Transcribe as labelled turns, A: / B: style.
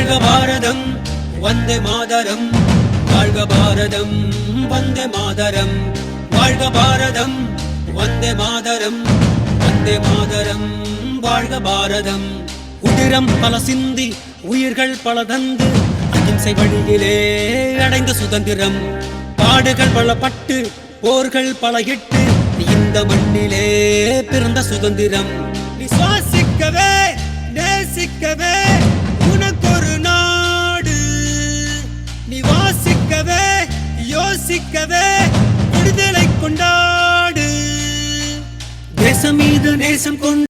A: வாழ்க பாரதம் வந்தே மாதரம், வாழ்க பாரதம் வந்தே மாதரம், வாழ்க பாரதம் வந்தே மாதரம், வந்தே மாதரம் வாழ்க பாரதம். உதிரம் பல சிந்தி உயிர்கள் பல தந்து அகிம்சை வழியிலே அடைந்த சுதந்திரம், பாடுகள் பலப்பட்டு போர்கள் பல இட்டு இந்த மண்ணிலே பிறந்த சுதந்திரம். நீ சுவாசிக்கவே நேசிக்கவே உனக்கொரு நாடு, நீ வாசிக்கவே யோசிக்கவே விடுதலை கொண்டாடு. தேசம் மீது நேசம் கொண்டு